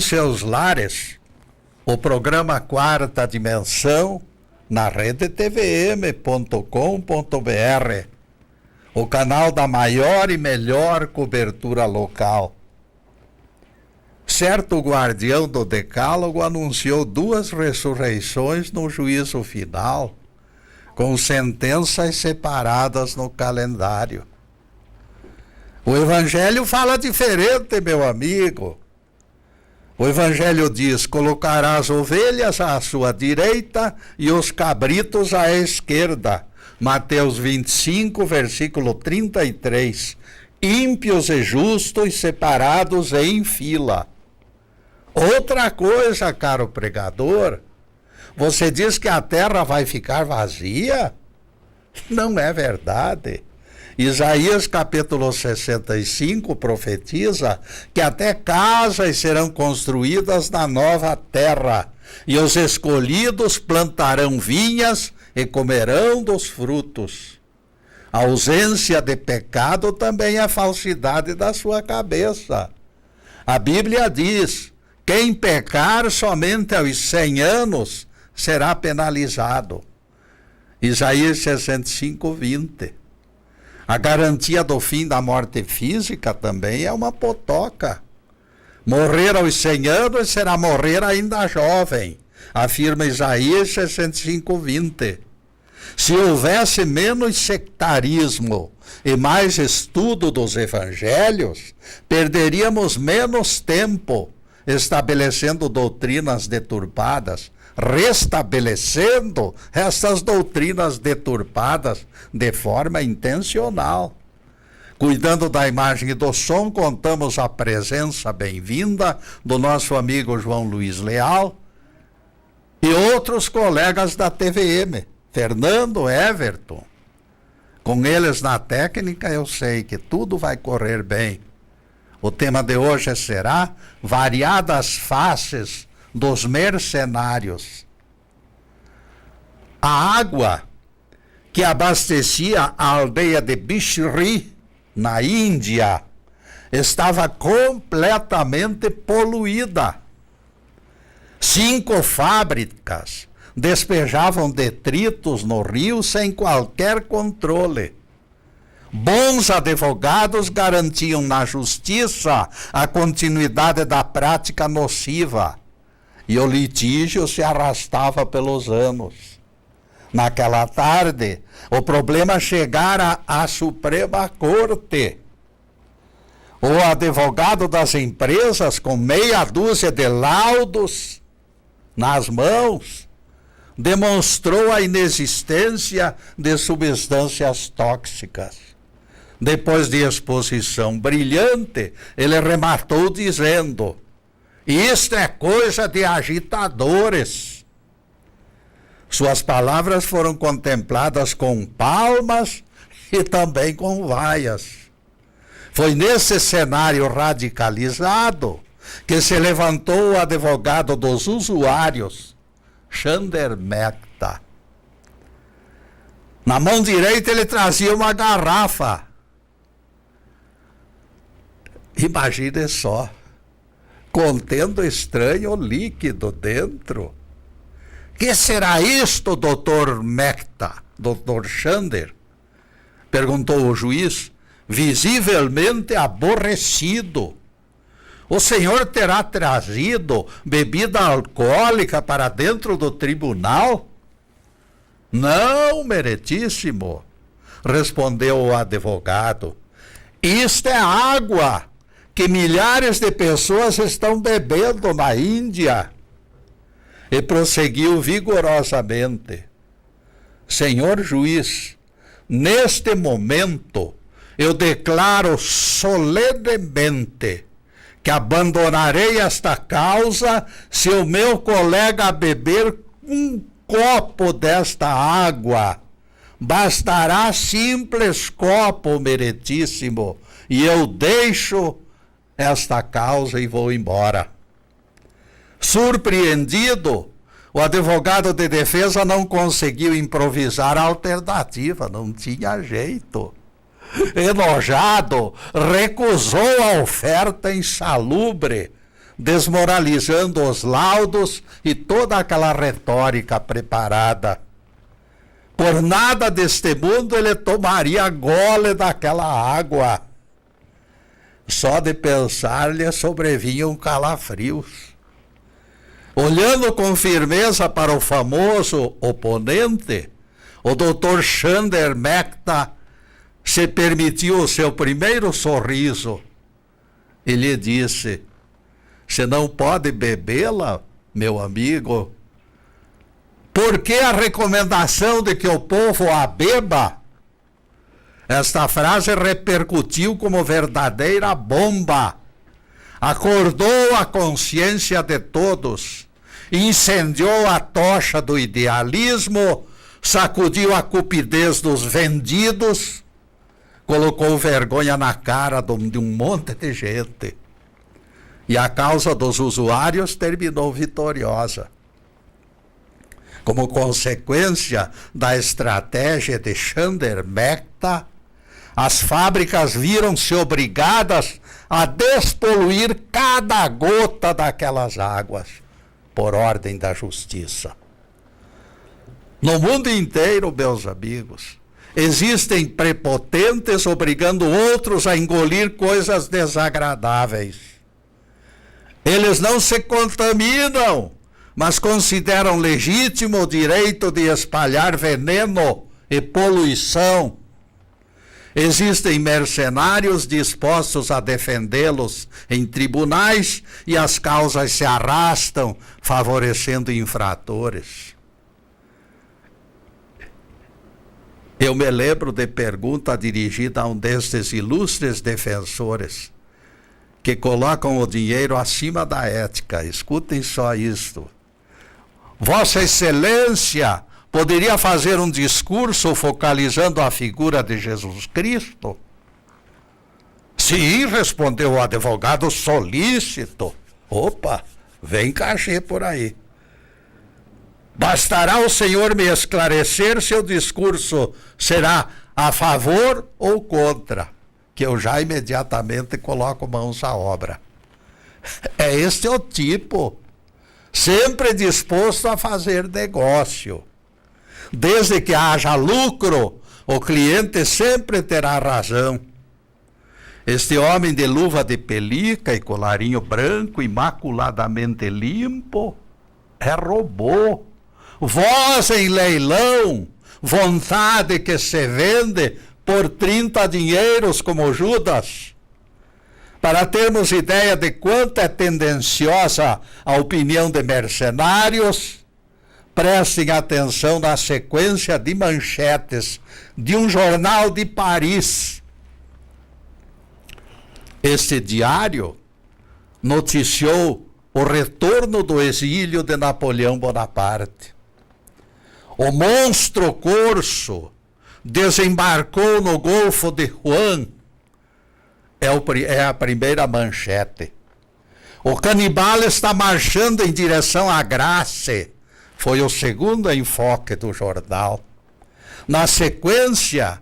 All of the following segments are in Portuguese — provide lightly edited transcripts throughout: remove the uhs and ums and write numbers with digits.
em seus lares o programa Quarta Dimensão na rede tvm.com.br, o canal da maior e melhor cobertura local. Certo guardião do Decálogo anunciou 2 ressurreições no juízo final, com sentenças separadas no calendário. O Evangelho fala diferente, meu amigo. O Evangelho diz: colocará as ovelhas à sua direita e os cabritos à esquerda. Mateus 25, versículo 33. Ímpios e justos separados em fila. Outra coisa, caro pregador, você diz que a terra vai ficar vazia? Não é verdade. Isaías capítulo 65 profetiza que até casas serão construídas na nova terra, e os escolhidos plantarão vinhas e comerão dos frutos. A ausência de pecado também é falsidade da sua cabeça. A Bíblia diz: quem pecar somente aos 100 anos será penalizado. Isaías 65, 20. A garantia do fim da morte física também é uma potoca. Morrer aos 100 anos será morrer ainda jovem, afirma Isaías 65, 20. Se houvesse menos sectarismo e mais estudo dos evangelhos, perderíamos menos tempo estabelecendo doutrinas deturpadas, restabelecendo essas doutrinas deturpadas de forma intencional. Cuidando da imagem e do som, contamos a presença bem-vinda do nosso amigo João Luiz Leal e outros colegas da TVM, Fernando, Everton. Com eles na técnica, eu sei que tudo vai correr bem. O tema de hoje será Variadas Faces dos Mercenários. A água que abastecia a aldeia de Bishri, na Índia, estava completamente poluída. 5 fábricas despejavam detritos no rio sem qualquer controle. Bons advogados garantiam na justiça a continuidade da prática nociva, e o litígio se arrastava pelos anos. Naquela tarde, o problema chegara à Suprema Corte. O advogado das empresas, com meia dúzia de laudos nas mãos, demonstrou a inexistência de substâncias tóxicas. Depois de exposição brilhante, ele rematou dizendo: isto é coisa de agitadores. Suas palavras foram contempladas com palmas e também com vaias. Foi nesse cenário radicalizado que se levantou o advogado dos usuários, Chander Mehta. Na mão direita ele trazia uma garrafa. Imagine só, contendo estranho líquido dentro. Que será isto, doutor Mehta, doutor Chander? Perguntou o juiz, visivelmente aborrecido. O senhor terá trazido bebida alcoólica para dentro do tribunal? Não, meritíssimo, respondeu o advogado. Isto é água que milhares de pessoas estão bebendo na Índia. E prosseguiu vigorosamente: senhor juiz, neste momento eu declaro solenemente que abandonarei esta causa se o meu colega beber um copo desta água. Bastará simples copo, meritíssimo, e eu deixo esta causa e vou embora. Surpreendido, o advogado de defesa não conseguiu improvisar a alternativa, não tinha jeito. Enojado, recusou a oferta insalubre desmoralizando os laudos e toda aquela retórica preparada. Por nada deste mundo ele tomaria gole daquela água. Só de pensar lhe sobrevinham calafrios. Olhando com firmeza para o famoso oponente, o Dr. Chander Mehta se permitiu o seu primeiro sorriso e lhe disse: "Você não pode bebê-la, meu amigo? Por que a recomendação de que o povo a beba?" Esta frase repercutiu como verdadeira bomba. Acordou a consciência de todos, incendiou a tocha do idealismo, sacudiu a cupidez dos vendidos, colocou vergonha na cara de um monte de gente. E a causa dos usuários terminou vitoriosa. Como consequência da estratégia de Chander Mehta, as fábricas viram-se obrigadas a despoluir cada gota daquelas águas, por ordem da justiça. No mundo inteiro, meus amigos, existem prepotentes obrigando outros a engolir coisas desagradáveis. Eles não se contaminam, mas consideram legítimo o direito de espalhar veneno e poluição. Existem mercenários dispostos a defendê-los em tribunais e as causas se arrastam, favorecendo infratores. Eu me lembro de pergunta dirigida a um destes ilustres defensores, que colocam o dinheiro acima da ética. Escutem só isto. Vossa Excelência poderia fazer um discurso focalizando a figura de Jesus Cristo? Sim, respondeu o advogado solícito. Opa, vem cachê por aí. Bastará o senhor me esclarecer se o discurso será a favor ou contra, que eu já imediatamente coloco mãos à obra. É este o tipo, sempre disposto a fazer negócio. Desde que haja lucro, o cliente sempre terá razão. Este homem de luva de pelica e colarinho branco, imaculadamente limpo, é robô. Voz em leilão, vontade que se vende por 30 dinheiros como Judas. Para termos ideia de quanto é tendenciosa a opinião de mercenários, prestem atenção na sequência de manchetes de um jornal de Paris. Este diário noticiou o retorno do exílio de Napoleão Bonaparte. O monstro corso desembarcou no Golfo de Juan. É a primeira manchete. O canibal está marchando em direção à Grace. Foi o segundo enfoque do jornal. Na sequência,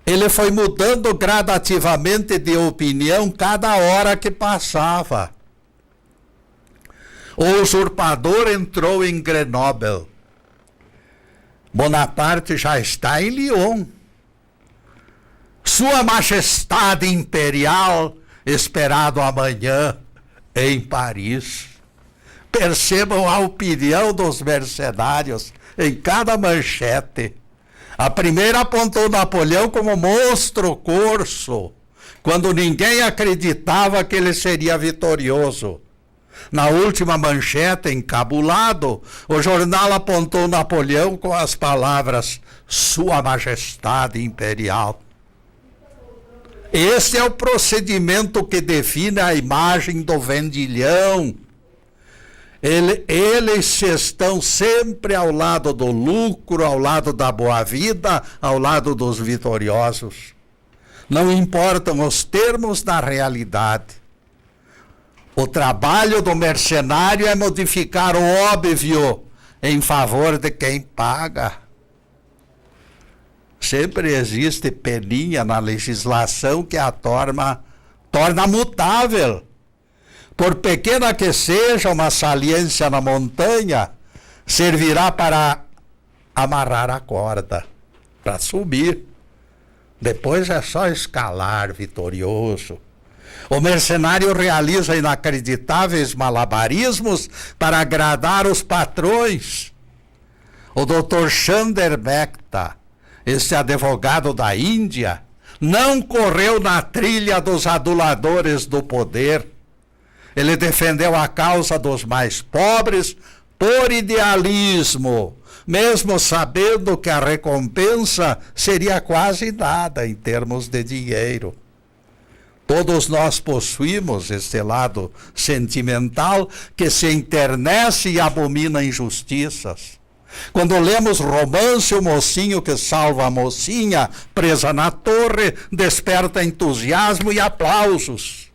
ele foi mudando gradativamente de opinião cada hora que passava. O usurpador entrou em Grenoble. Bonaparte já está em Lyon. Sua Majestade Imperial, esperado amanhã em Paris. Percebam a opinião dos mercenários em cada manchete. A primeira apontou Napoleão como monstro corso, quando ninguém acreditava que ele seria vitorioso. Na última manchete, encabulado, o jornal apontou Napoleão com as palavras Sua Majestade Imperial. Esse é o procedimento que define a imagem do vendilhão. Eles estão sempre ao lado do lucro, ao lado da boa-vida, ao lado dos vitoriosos. Não importam os termos da realidade. O trabalho do mercenário é modificar o óbvio em favor de quem paga. Sempre existe peninha na legislação que a torna mutável. por pequena que seja uma saliência na montanha, servirá para amarrar a corda, para subir. Depois é só escalar vitorioso. O mercenário realiza inacreditáveis malabarismos para agradar os patrões. O Dr. Chandra Mehta, esse advogado da Índia, não correu na trilha dos aduladores do poder. Ele defendeu a causa dos mais pobres por idealismo, mesmo sabendo que a recompensa seria quase nada em termos de dinheiro. Todos nós possuímos este lado sentimental que se enternece e abomina injustiças. Quando lemos romance, o mocinho que salva a mocinha presa na torre desperta entusiasmo e aplausos.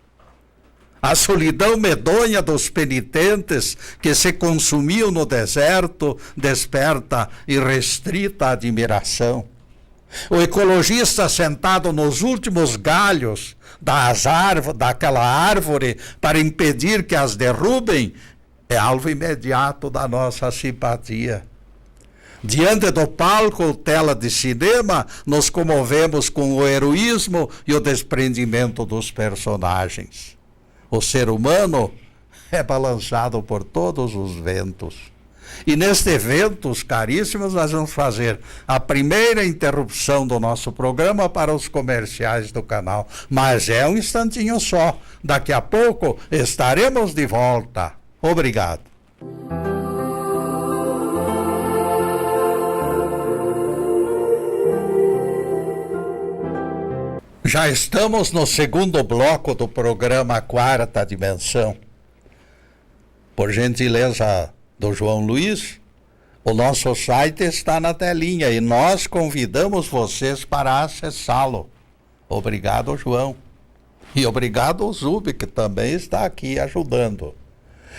A solidão medonha dos penitentes que se consumiam no deserto desperta irrestrita admiração. O ecologista sentado nos últimos galhos daquela árvore para impedir que as derrubem é alvo imediato da nossa simpatia. Diante do palco ou tela de cinema, nos comovemos com o heroísmo e o desprendimento dos personagens. O ser humano é balançado por todos os ventos. E neste ventos, caríssimos, nós vamos fazer a primeira interrupção do nosso programa para os comerciais do canal. Mas é um instantinho só. Daqui a pouco estaremos de volta. Obrigado. Já estamos no segundo bloco do programa Quarta Dimensão. Por gentileza do João Luiz, o nosso site está na telinha e nós convidamos vocês para acessá-lo. Obrigado, João. E obrigado, Zub, que também está aqui ajudando.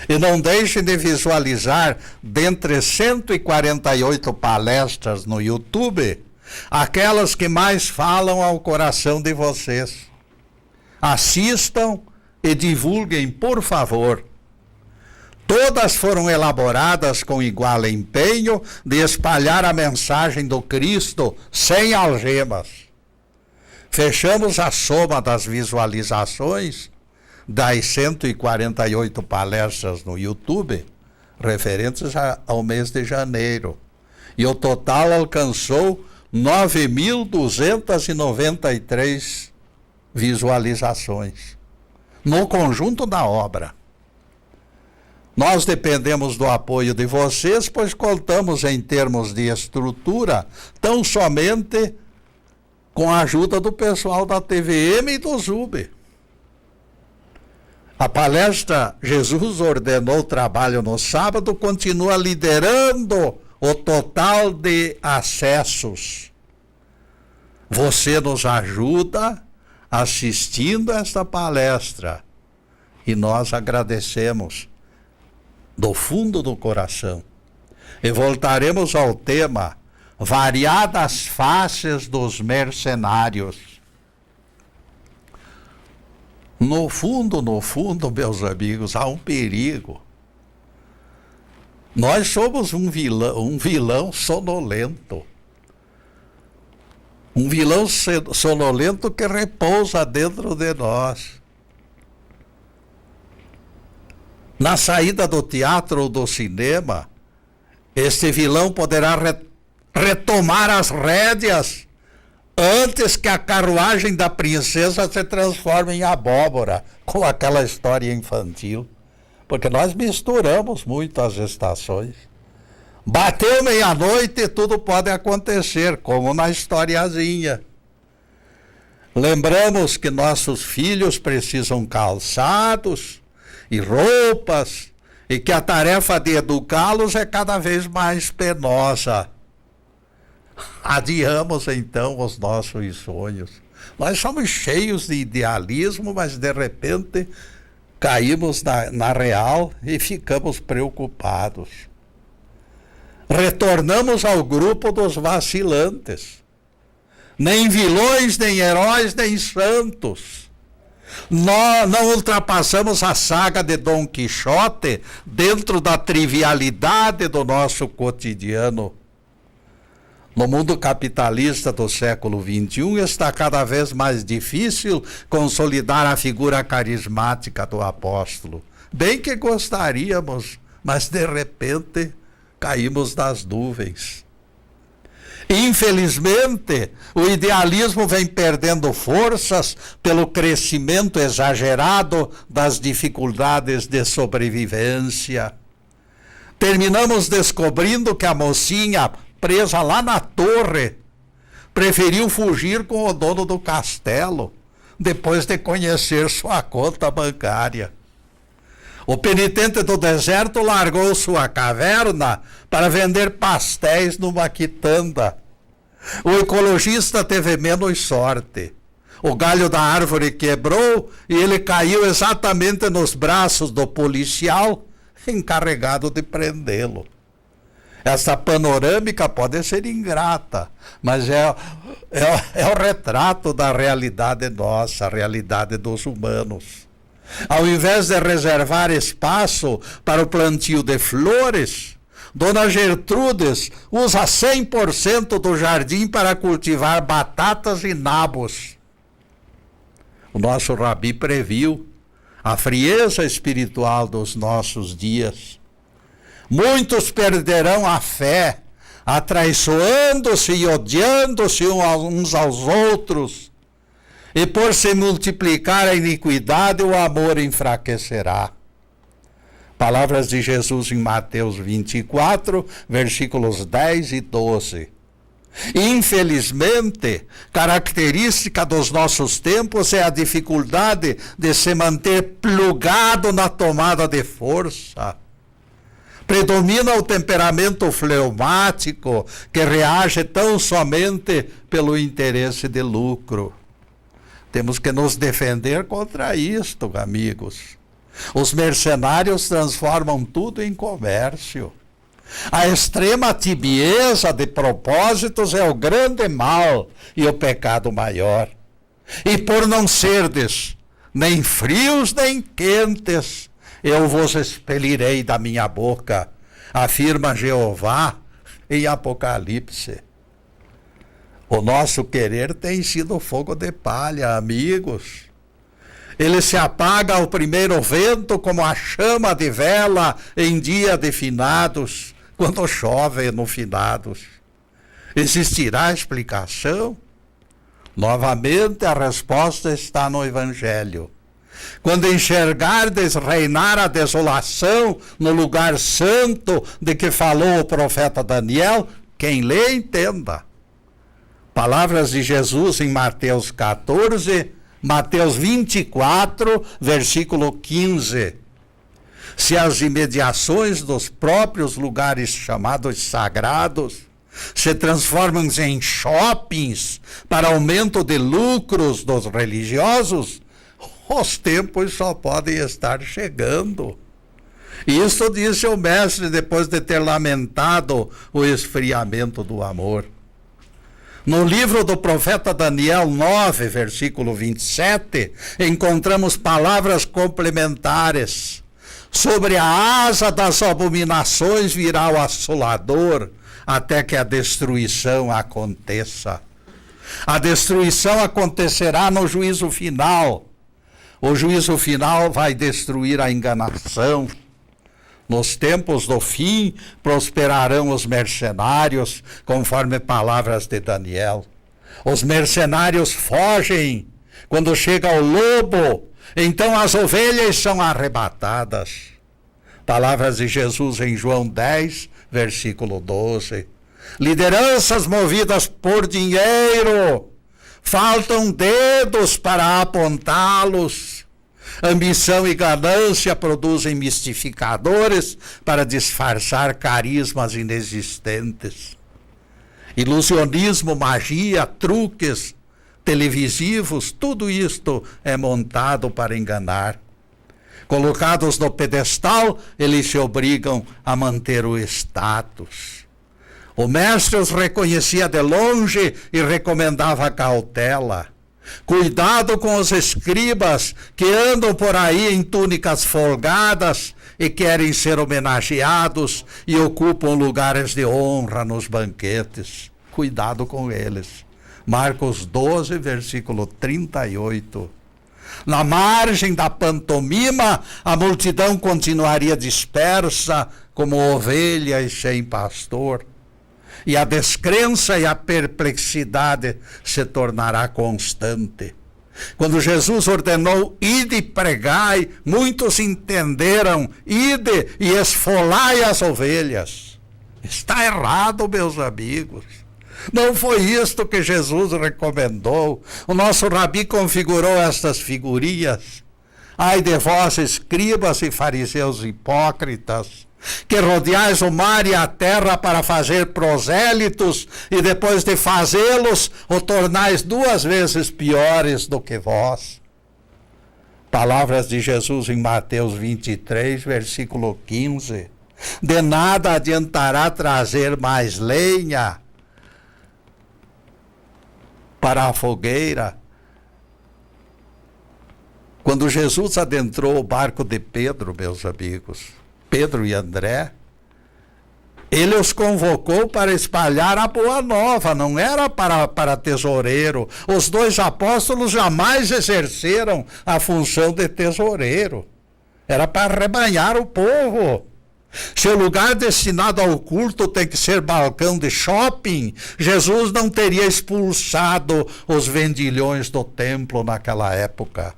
E não deixe de visualizar, dentre 148 palestras no YouTube, aquelas que mais falam ao coração de vocês. Assistam e divulguem, por favor. Todas foram elaboradas com igual empenho de espalhar a mensagem do Cristo sem algemas. Fechamos a soma das visualizações das 148 palestras no YouTube, referentes ao mês de janeiro. E o total alcançou 9.293 visualizações no conjunto da obra. Nós dependemos do apoio de vocês, pois contamos em termos de estrutura tão somente com a ajuda do pessoal da TVM e do Zub. A palestra Jesus Ordenou Trabalho no Sábado continua liderando o total de acessos. Você nos ajuda assistindo esta palestra e nós agradecemos do fundo do coração. E voltaremos ao tema Variadas Faces dos Mercenários. No fundo, meus amigos, há um perigo. Nós somos um vilão sonolento. Um vilão sonolento que repousa dentro de nós. Na saída do teatro ou do cinema, este vilão poderá retomar as rédeas antes que a carruagem da princesa se transforme em abóbora, com aquela história infantil. Porque nós misturamos muito as estações. Bateu meia-noite e tudo pode acontecer, como na historiazinha. Lembramos que nossos filhos precisam calçados e roupas, e que a tarefa de educá-los é cada vez mais penosa. Adiamos então os nossos sonhos. Nós somos cheios de idealismo, mas de repente caímos na real e ficamos preocupados. Retornamos ao grupo dos vacilantes. Nem vilões, nem heróis, nem santos. Nós não ultrapassamos a saga de Dom Quixote dentro da trivialidade do nosso cotidiano. No mundo capitalista do século XXI, está cada vez mais difícil consolidar a figura carismática do apóstolo. Bem que gostaríamos, mas de repente caímos das nuvens. Infelizmente, o idealismo vem perdendo forças pelo crescimento exagerado das dificuldades de sobrevivência. Terminamos descobrindo que a mocinha presa lá na torre preferiu fugir com o dono do castelo, depois de conhecer sua conta bancária. O penitente do deserto largou sua caverna para vender pastéis numa quitanda. O ecologista teve menos sorte. O galho da árvore quebrou e ele caiu exatamente nos braços do policial encarregado de prendê-lo. Essa panorâmica pode ser ingrata, mas é o retrato da realidade nossa, a realidade dos humanos. Ao invés de reservar espaço para o plantio de flores, Dona Gertrudes usa 100% do jardim para cultivar batatas e nabos. O nosso Rabi previu a frieza espiritual dos nossos dias. Muitos perderão a fé, atraiçoando-se e odiando-se uns aos outros. E por se multiplicar a iniquidade, o amor enfraquecerá. Palavras de Jesus em Mateus 24, versículos 10 e 12. Infelizmente, característica dos nossos tempos é a dificuldade de se manter plugado na tomada de força. Predomina o temperamento fleumático, que reage tão somente pelo interesse de lucro. Temos que nos defender contra isto, amigos. Os mercenários transformam tudo em comércio. A extrema tibieza de propósitos é o grande mal e o pecado maior. E por não serdes nem frios nem quentes, eu vos expelirei da minha boca, afirma Jeová em Apocalipse. O nosso querer tem sido fogo de palha, amigos. Ele se apaga ao primeiro vento como a chama de vela em dia de finados, quando chove no finados. Existirá explicação? Novamente a resposta está no Evangelho. Quando enxergardes reinar a desolação no lugar santo de que falou o profeta Daniel, quem lê entenda. Palavras de Jesus em Mateus 14, Mateus 24, versículo 15. Se as imediações dos próprios lugares chamados sagrados se transformam em shoppings para aumento de lucros dos religiosos, os tempos só podem estar chegando. Isso disse o mestre depois de ter lamentado o esfriamento do amor. No livro do profeta Daniel 9, versículo 27, encontramos palavras complementares. Sobre a asa das abominações virá o assolador, até que a destruição aconteça. A destruição acontecerá no juízo final. O juízo final vai destruir a enganação. Nos tempos do fim, prosperarão os mercenários, conforme palavras de Daniel. Os mercenários fogem. Quando chega o lobo, então as ovelhas são arrebatadas. Palavras de Jesus em João 10, versículo 12. Lideranças movidas por dinheiro. Faltam dedos para apontá-los. Ambição e ganância produzem mistificadores para disfarçar carismas inexistentes. Ilusionismo, magia, truques televisivos, tudo isto é montado para enganar. Colocados no pedestal, eles se obrigam a manter o status. O mestre os reconhecia de longe e recomendava cautela. Cuidado com os escribas que andam por aí em túnicas folgadas e querem ser homenageados e ocupam lugares de honra nos banquetes. Cuidado com eles. Marcos 12, versículo 38. Na margem da pantomima, a multidão continuaria dispersa como ovelhas sem pastor. E a descrença e a perplexidade se tornará constante. Quando Jesus ordenou, ide e pregai, muitos entenderam, ide e esfolai as ovelhas. Está errado, meus amigos. Não foi isto que Jesus recomendou. O nosso rabi configurou estas figurinhas. Ai de vós, escribas e fariseus hipócritas, que rodeais o mar e a terra para fazer prosélitos, e depois de fazê-los, o tornais 2 vezes piores do que vós. Palavras de Jesus em Mateus 23, versículo 15. De nada adiantará trazer mais lenha para a fogueira. Quando Jesus adentrou o barco de Pedro, meus amigos, Pedro e André, ele os convocou para espalhar a boa nova, não era para tesoureiro. Os 2 apóstolos jamais exerceram a função de tesoureiro. Era para arrebanhar o povo. Se o lugar destinado ao culto tem que ser balcão de shopping, Jesus não teria expulsado os vendilhões do templo naquela época.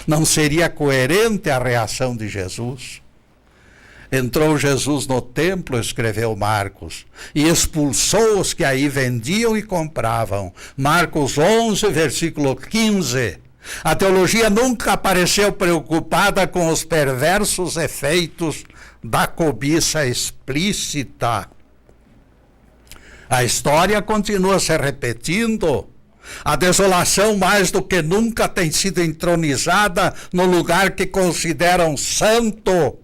Não seria coerente a reação de Jesus. Entrou Jesus no templo, escreveu Marcos, e expulsou os que aí vendiam e compravam. Marcos 11, versículo 15. A teologia nunca apareceu preocupada com os perversos efeitos da cobiça explícita. A história continua se repetindo. A desolação mais do que nunca tem sido entronizada no lugar que consideram santo.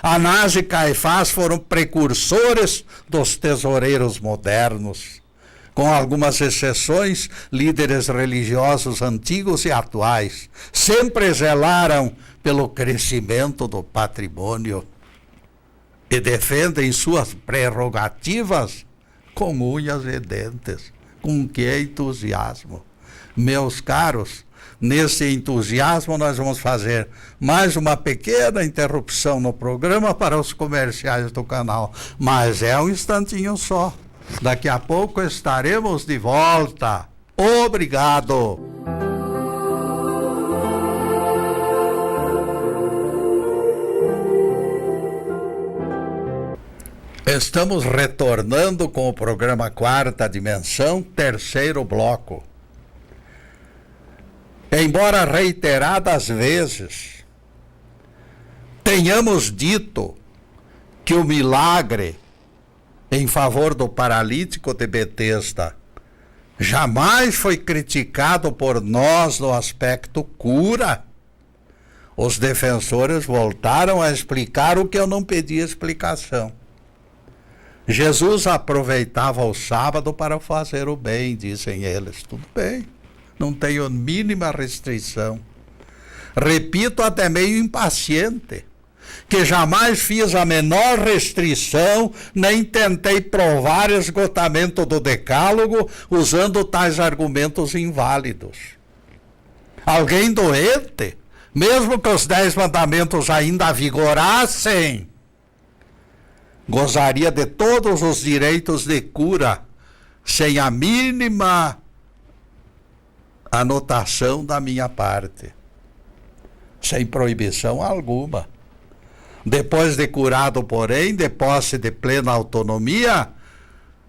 Anás e Caifás foram precursores dos tesoureiros modernos. Com algumas exceções, líderes religiosos antigos e atuais sempre zelaram pelo crescimento do patrimônio e defendem suas prerrogativas com unhas e dentes. Com que entusiasmo! Meus caros, nesse entusiasmo nós vamos fazer mais uma pequena interrupção no programa para os comerciais do canal, mas é um instantinho só. Daqui a pouco estaremos de volta. Obrigado! Estamos retornando com o programa Quarta Dimensão, 3º bloco. Embora reiteradas vezes tenhamos dito que o milagre em favor do paralítico de Betesda jamais foi criticado por nós no aspecto cura, os defensores voltaram a explicar o que eu não pedi explicação. Jesus aproveitava o sábado para fazer o bem, dizem eles. Tudo bem, não tenho mínima restrição. Repito, até meio impaciente, que jamais fiz a menor restrição, nem tentei provar esgotamento do decálogo usando tais argumentos inválidos. Alguém doente, mesmo que os 10 mandamentos ainda vigorassem, gozaria de todos os direitos de cura, sem a mínima anotação da minha parte, sem proibição alguma. Depois de curado, porém, de posse de plena autonomia,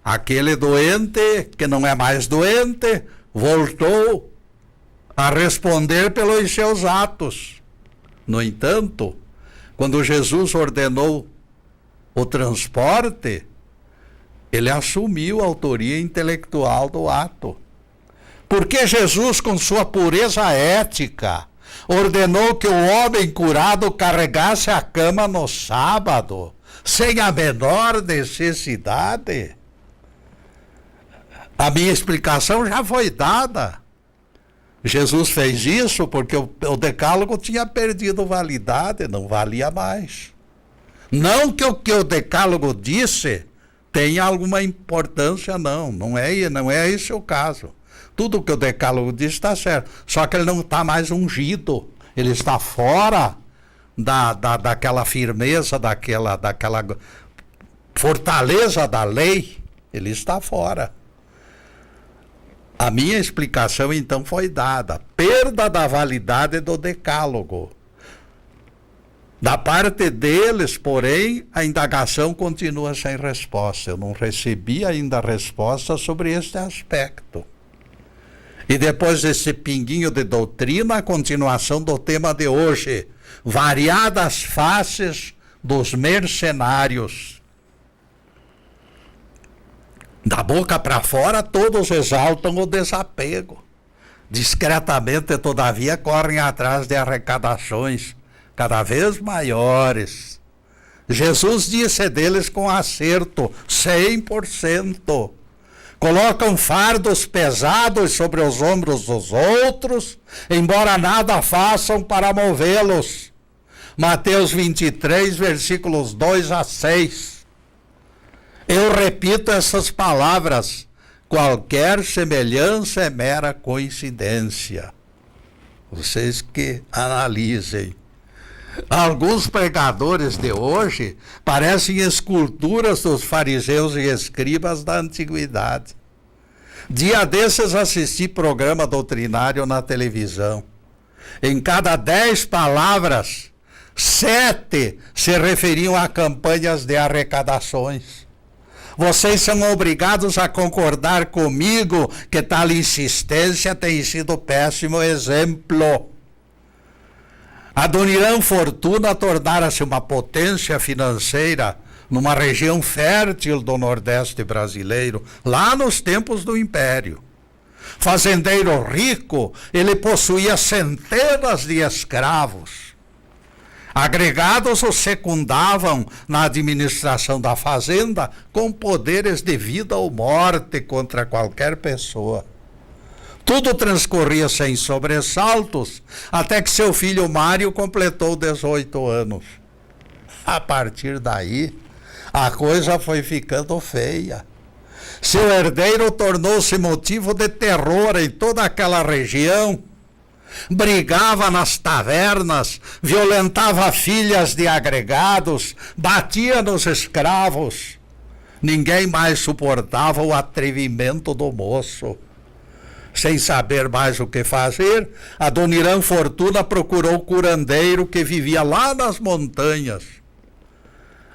aquele doente, que não é mais doente, voltou a responder pelos seus atos. No entanto, quando Jesus ordenou o transporte, ele assumiu a autoria intelectual do ato. Porque Jesus, com sua pureza ética, ordenou que o homem curado carregasse a cama no sábado, sem a menor necessidade? A minha explicação já foi dada. Jesus fez isso porque o decálogo tinha perdido validade, não valia mais. Não que o que o decálogo disse tenha alguma importância, não é esse o caso. Tudo que o decálogo diz está certo, só que ele não está mais ungido, ele está fora daquela firmeza, daquela fortaleza da lei, ele está fora. A minha explicação então foi dada, perda da validade do decálogo. Da parte deles, porém, a indagação continua sem resposta. Eu não recebi ainda resposta sobre este aspecto. E depois desse pinguinho de doutrina, a continuação do tema de hoje, variadas faces dos mercenários. Da boca para fora, todos exaltam o desapego. Discretamente, todavia, correm atrás de arrecadações cada vez maiores. Jesus disse deles com acerto, 100%. Colocam fardos pesados sobre os ombros dos outros, embora nada façam para movê-los. Mateus 23, versículos 2 a 6. Eu repito essas palavras, qualquer semelhança é mera coincidência. Vocês que analisem. Alguns pregadores de hoje parecem esculturas dos fariseus e escribas da antiguidade. Dia desses assisti programa doutrinário na televisão. Em cada 10 palavras, 7 se referiam a campanhas de arrecadações. Vocês são obrigados a concordar comigo que tal insistência tem sido péssimo exemplo. Adoniran Fortuna tornara-se uma potência financeira numa região fértil do Nordeste brasileiro, lá nos tempos do Império. Fazendeiro rico, ele possuía centenas de escravos. Agregados o secundavam na administração da fazenda com poderes de vida ou morte contra qualquer pessoa. Tudo transcorria sem sobressaltos, até que seu filho Mário completou 18 anos. A partir daí, a coisa foi ficando feia. Seu herdeiro tornou-se motivo de terror em toda aquela região. Brigava nas tavernas, violentava filhas de agregados, batia nos escravos. Ninguém mais suportava o atrevimento do moço. Sem saber mais o que fazer, Adoniran Fortuna procurou o curandeiro que vivia lá nas montanhas.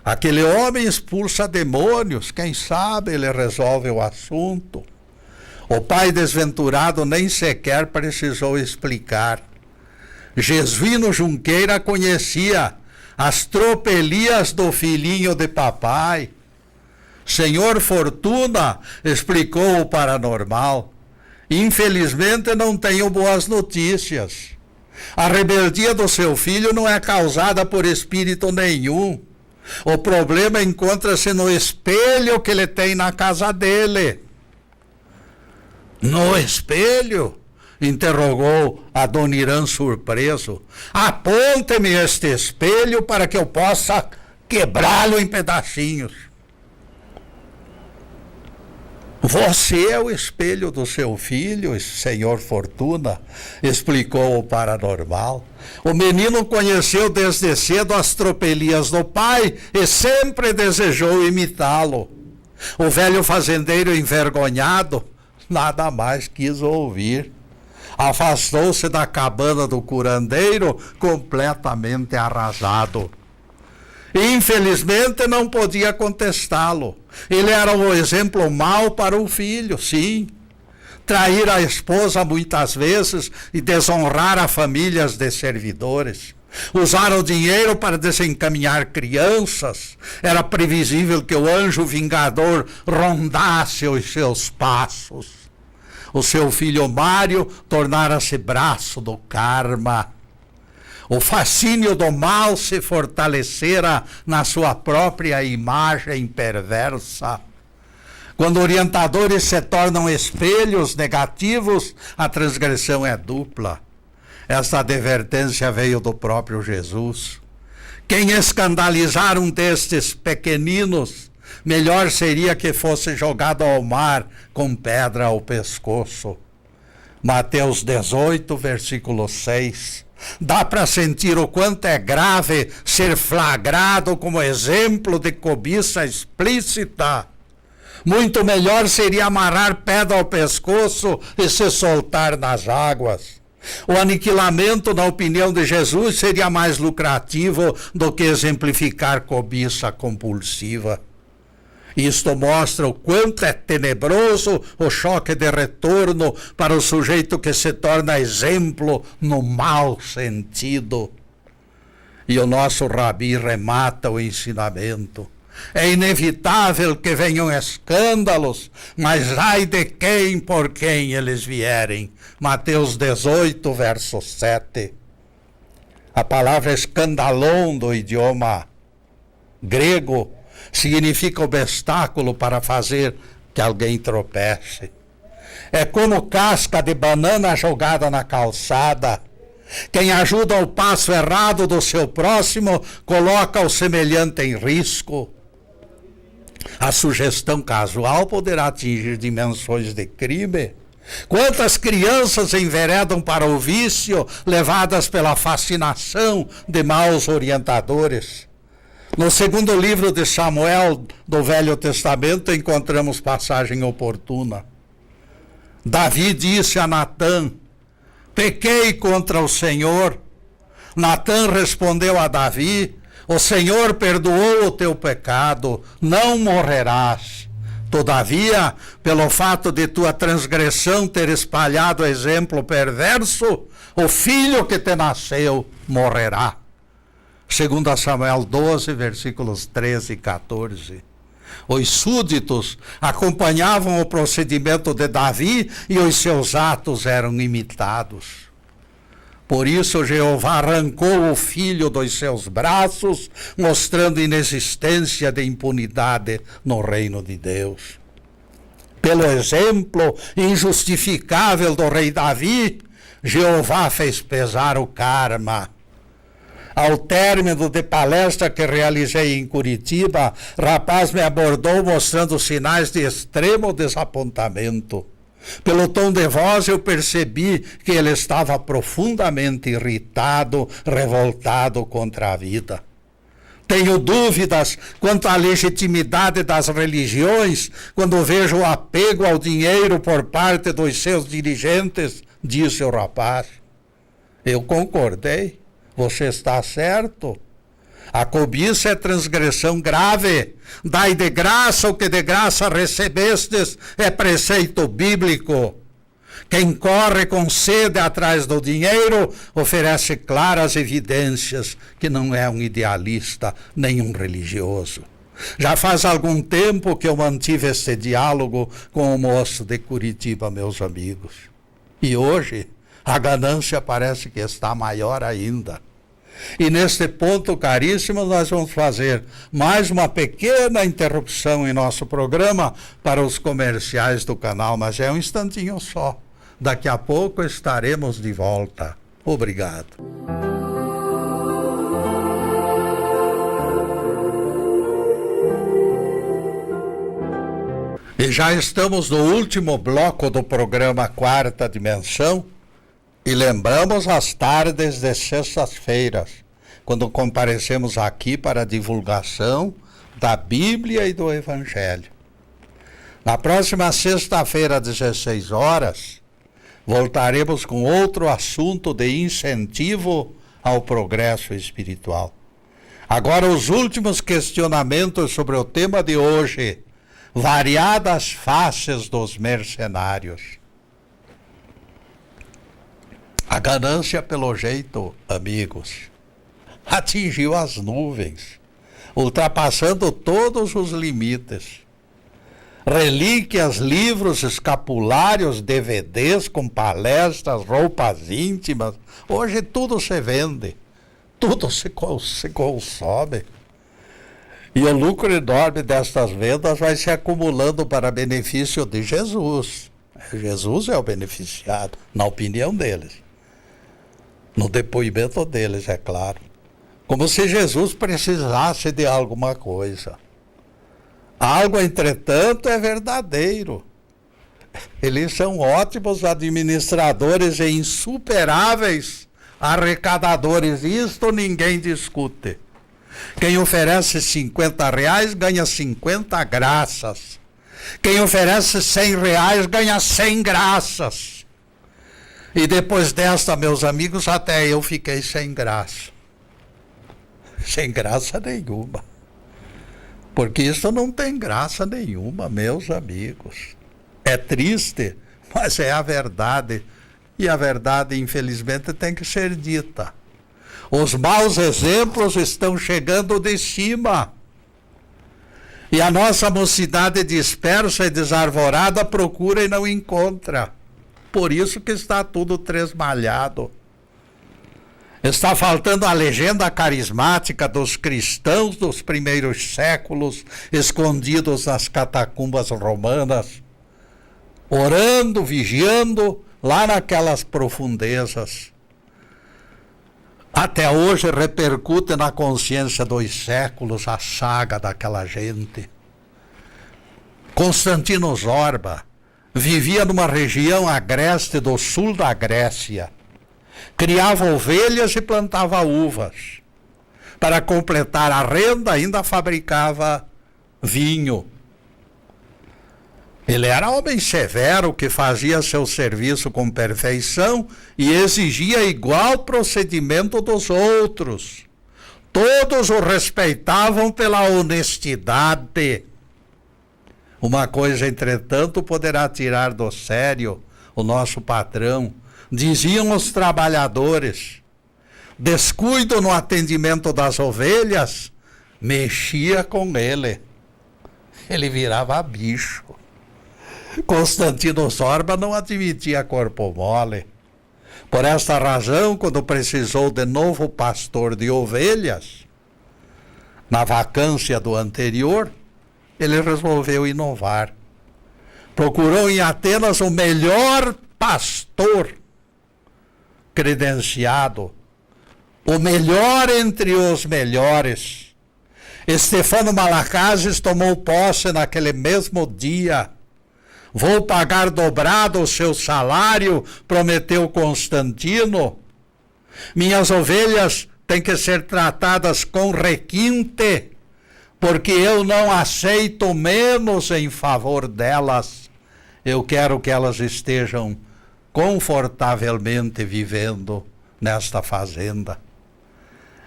Aquele homem expulsa demônios, quem sabe ele resolve o assunto. O pai desventurado nem sequer precisou explicar. Jesuíno Junqueira conhecia as tropelias do filhinho de papai. Senhor Fortuna explicou o paranormal. Infelizmente não tenho boas notícias. A rebeldia do seu filho não é causada por espírito nenhum. O problema encontra-se no espelho que ele tem na casa dele. No espelho? Interrogou Adoniran surpreso. Aponte-me este espelho para que eu possa quebrá-lo em pedacinhos. Você é o espelho do seu filho, senhor Fortuna, explicou o paranormal. O menino conheceu desde cedo as tropelias do pai e sempre desejou imitá-lo. O velho fazendeiro envergonhado nada mais quis ouvir. Afastou-se da cabana do curandeiro completamente arrasado. Infelizmente não podia contestá-lo. Ele era um exemplo mau para o filho, sim. Trair a esposa muitas vezes e desonrar a famílias de servidores. Usar o dinheiro para desencaminhar crianças. Era previsível que o anjo vingador rondasse os seus passos. O seu filho Mário tornara-se braço do karma. O fascínio do mal se fortalecera na sua própria imagem perversa. Quando orientadores se tornam espelhos negativos, a transgressão é dupla. Esta advertência veio do próprio Jesus. Quem escandalizar um destes pequeninos, melhor seria que fosse jogado ao mar com pedra ao pescoço. Mateus 18, versículo 6. Dá para sentir o quanto é grave ser flagrado como exemplo de cobiça explícita. Muito melhor seria amarrar pedra ao pescoço e se soltar nas águas. O aniquilamento, na opinião de Jesus, seria mais lucrativo do que exemplificar cobiça compulsiva. Isto mostra o quanto é tenebroso o choque de retorno para o sujeito que se torna exemplo no mau sentido. E o nosso rabi remata o ensinamento. É inevitável que venham escândalos, mas ai de quem por quem eles vierem. Mateus 18, verso 7. A palavra escandalon do idioma grego significa obstáculo para fazer que alguém tropece. É como casca de banana jogada na calçada. Quem ajuda ao passo errado do seu próximo coloca o semelhante em risco. A sugestão casual poderá atingir dimensões de crime. Quantas crianças enveredam para o vício, levadas pela fascinação de maus orientadores? No segundo livro de Samuel do Velho Testamento encontramos passagem oportuna. Davi disse a Natã: pequei contra o Senhor. Natã respondeu a Davi: o Senhor perdoou o teu pecado, não morrerás. Todavia, pelo fato de tua transgressão ter espalhado o exemplo perverso, o filho que te nasceu morrerá. 2 Samuel 12, versículos 13 e 14. Os súditos acompanhavam o procedimento de Davi e os seus atos eram imitados. Por isso Jeová arrancou o filho dos seus braços, mostrando inexistência de impunidade no reino de Deus. Pelo exemplo injustificável do rei Davi, Jeová fez pesar o karma. Ao término de palestra que realizei em Curitiba, rapaz me abordou mostrando sinais de extremo desapontamento. Pelo tom de voz eu percebi que ele estava profundamente irritado, revoltado contra a vida. Tenho dúvidas quanto à legitimidade das religiões quando vejo o apego ao dinheiro por parte dos seus dirigentes, disse o rapaz. Eu concordei. Você está certo. A cobiça é transgressão grave. Dai de graça o que de graça recebestes, é preceito bíblico. Quem corre com sede atrás do dinheiro oferece claras evidências que não é um idealista nem um religioso. Já faz algum tempo que eu mantive este diálogo com o moço de Curitiba, meus amigos. E hoje a ganância parece que está maior ainda. E neste ponto, caríssimos, nós vamos fazer mais uma pequena interrupção em nosso programa para os comerciais do canal, mas é um instantinho só. Daqui a pouco estaremos de volta. Obrigado. E já estamos no último bloco do programa Quarta Dimensão. E lembramos as tardes de sextas-feiras, quando comparecemos aqui para a divulgação da Bíblia e do Evangelho. Na próxima sexta-feira, às 16 horas, voltaremos com outro assunto de incentivo ao progresso espiritual. Agora, os últimos questionamentos sobre o tema de hoje: variadas faces dos mercenários. A ganância, pelo jeito, amigos, atingiu as nuvens, ultrapassando todos os limites. Relíquias, livros, escapulários, DVDs com palestras, roupas íntimas, hoje tudo se vende, tudo se consome. E o lucro enorme destas vendas vai se acumulando para benefício de Jesus. Jesus é o beneficiado, na opinião deles. No depoimento deles, é claro. Como se Jesus precisasse de alguma coisa. Algo, entretanto, é verdadeiro. Eles são ótimos administradores e insuperáveis arrecadadores. Isto ninguém discute. Quem oferece R$50 ganha 50 graças. Quem oferece R$100 ganha 100 graças. E depois desta, meus amigos, até eu fiquei sem graça. Sem graça nenhuma. Porque isso não tem graça nenhuma, meus amigos. É triste, mas é a verdade. E a verdade, infelizmente, tem que ser dita. Os maus exemplos estão chegando de cima. E a nossa mocidade dispersa e desarvorada procura e não encontra. Por isso que está tudo tresmalhado. Está faltando a legenda carismática dos cristãos dos primeiros séculos, escondidos nas catacumbas romanas, orando, vigiando, lá naquelas profundezas. Até hoje repercute na consciência dos séculos a saga daquela gente. Constantino Zorba vivia numa região agreste do sul da Grécia. Criava ovelhas e plantava uvas. Para completar a renda, ainda fabricava vinho. Ele era homem severo que fazia seu serviço com perfeição e exigia igual procedimento dos outros. Todos o respeitavam pela honestidade. Uma coisa, entretanto, poderá tirar do sério o nosso patrão. Diziam os trabalhadores: descuido no atendimento das ovelhas, mexia com ele. Ele virava bicho. Constantino Zorba não admitia corpo mole. Por esta razão, quando precisou de novo pastor de ovelhas, na vacância do anterior, ele resolveu inovar. Procurou em Atenas o melhor pastor credenciado, o melhor entre os melhores. Estefano Malacases tomou posse naquele mesmo dia. Vou pagar dobrado o seu salário, prometeu Constantino. Minhas ovelhas têm que ser tratadas com requinte, porque eu não aceito menos em favor delas. Eu quero que elas estejam confortavelmente vivendo nesta fazenda.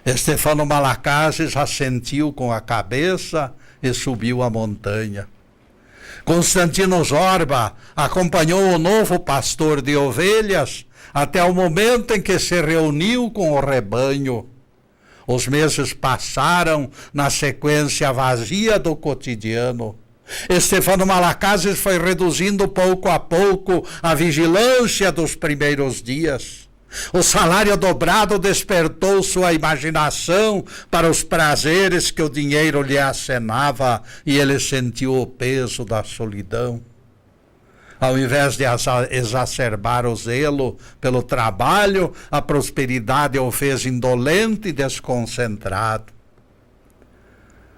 Estefano Malacases assentiu com a cabeça e subiu a montanha. Constantino Zorba acompanhou o novo pastor de ovelhas até o momento em que se reuniu com o rebanho. Os meses passaram na sequência vazia do cotidiano. Estefano Malacases foi reduzindo pouco a pouco a vigilância dos primeiros dias. O salário dobrado despertou sua imaginação para os prazeres que o dinheiro lhe acenava e ele sentiu o peso da solidão. Ao invés de exacerbar o zelo pelo trabalho, a prosperidade o fez indolente e desconcentrado.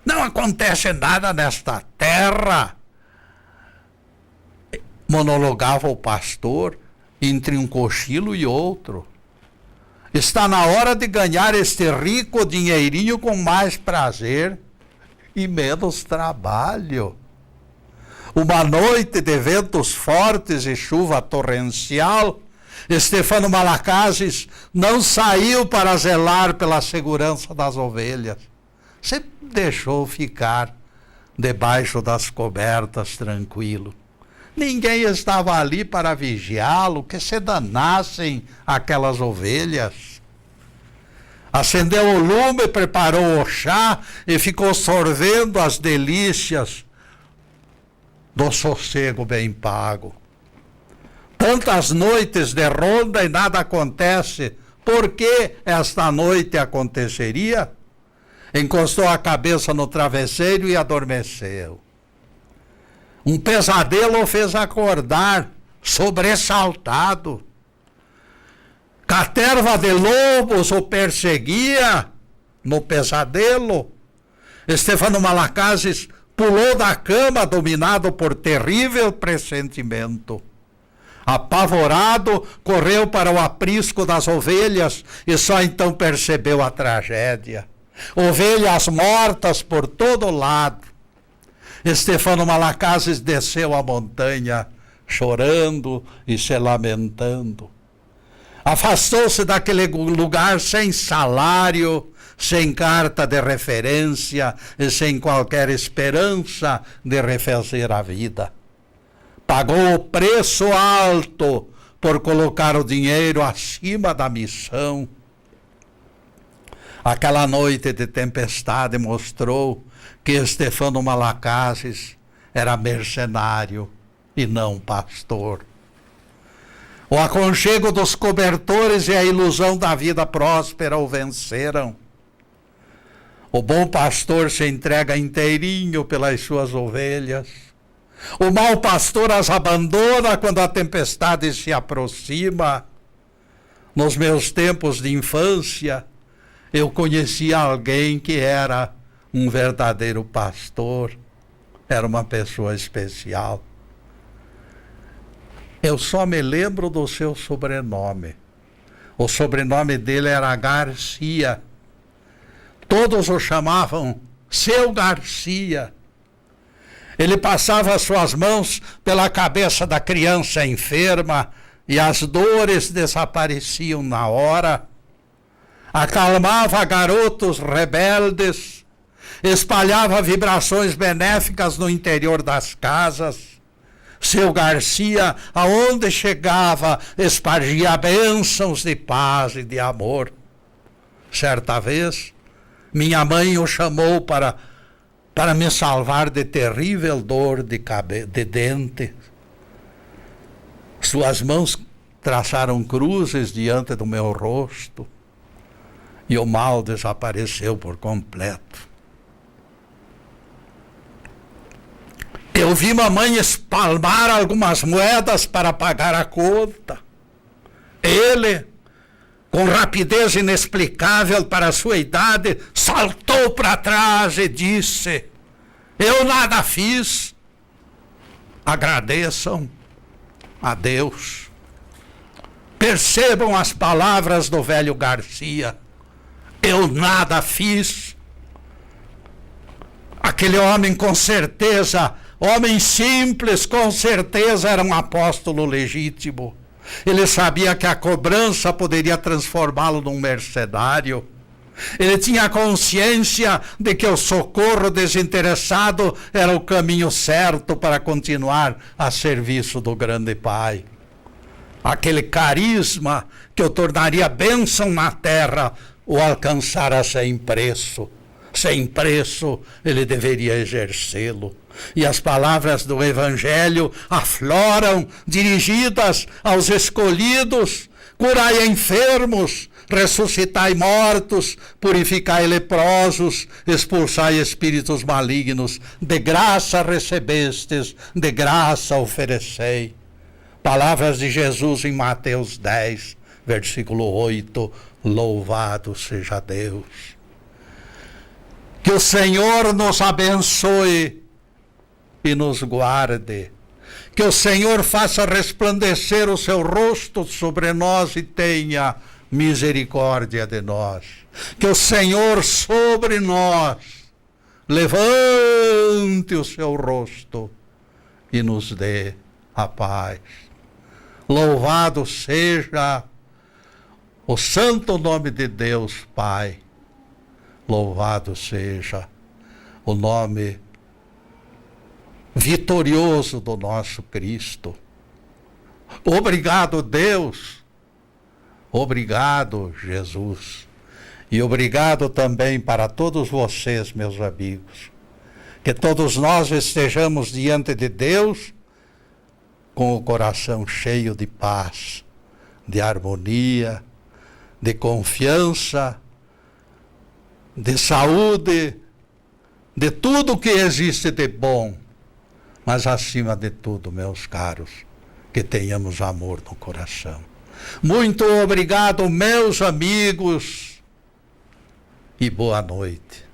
Não acontece nada nesta terra, monologava o pastor entre um cochilo e outro. Está na hora de ganhar este rico dinheirinho com mais prazer e menos trabalho. Uma noite de ventos fortes e chuva torrencial, Estefano Malacases não saiu para zelar pela segurança das ovelhas. Se deixou ficar debaixo das cobertas tranquilo. Ninguém estava ali para vigiá-lo, que se danassem aquelas ovelhas. Acendeu o lume, preparou o chá e ficou sorvendo as delícias do sossego bem pago. Tantas noites de ronda e nada acontece. Por que esta noite aconteceria? encostou a cabeça no travesseiro e adormeceu. Um pesadelo o fez acordar, sobressaltado. Caterva de lobos o perseguia no pesadelo. Stefano Malacases pulou da cama, dominado por terrível pressentimento. Apavorado, correu para o aprisco das ovelhas e só então percebeu a tragédia. Ovelhas mortas por todo lado. Stefano Malacases desceu a montanha, chorando e se lamentando. Afastou-se daquele lugar sem salário, sem carta de referência e sem qualquer esperança de refazer a vida. Pagou o preço alto por colocar o dinheiro acima da missão. Aquela noite de tempestade mostrou que Stefano Malacases era mercenário e não pastor. O aconchego dos cobertores e a ilusão da vida próspera o venceram. O bom pastor se entrega inteirinho pelas suas ovelhas. O mau pastor as abandona quando a tempestade se aproxima. Nos meus tempos de infância, eu conheci alguém que era um verdadeiro pastor. Era uma pessoa especial. Eu só me lembro do seu sobrenome. O sobrenome dele era Garcia. Todos o chamavam Seu Garcia. Ele passava suas mãos pela cabeça da criança enferma e as dores desapareciam na hora. Acalmava garotos rebeldes, espalhava vibrações benéficas no interior das casas. Seu Garcia, aonde chegava, espargia bênçãos de paz e de amor. Certa vez, minha mãe o chamou para me salvar de terrível dor de dente. Suas mãos traçaram cruzes diante do meu rosto e o mal desapareceu por completo. Eu vi mamãe espalmar algumas moedas para pagar a conta. Ele, com rapidez inexplicável para a sua idade, saltou para trás e disse: eu nada fiz. Agradeçam a Deus. Percebam as palavras do velho Garcia. Eu nada fiz. Aquele homem, com certeza, homem simples, com certeza era um apóstolo legítimo. Ele sabia que a cobrança poderia transformá-lo num mercenário. Ele tinha consciência de que o socorro desinteressado era o caminho certo para continuar a serviço do grande Pai. Aquele carisma que o tornaria bênção na terra o alcançara sem preço. Sem preço, ele deveria exercê-lo. E as palavras do Evangelho afloram, dirigidas aos escolhidos: curai enfermos, ressuscitai mortos, purificai leprosos, expulsai espíritos malignos, de graça recebestes, de graça oferecei. Palavras de Jesus em Mateus 10, versículo 8, louvado seja Deus. Que o Senhor nos abençoe e nos guarde. Que o Senhor faça resplandecer o seu rosto sobre nós e tenha misericórdia de nós. Que o Senhor sobre nós levante o seu rosto e nos dê a paz. Louvado seja o santo nome de Deus Pai. Louvado seja o nome vitorioso do nosso Cristo. Obrigado, Deus. Obrigado, Jesus. E obrigado também para todos vocês, meus amigos. Que todos nós estejamos diante de Deus com o coração cheio de paz, de harmonia, de confiança de saúde, de tudo que existe de bom. Mas acima de tudo, meus caros, que tenhamos amor no coração. Muito obrigado, meus amigos, e boa noite.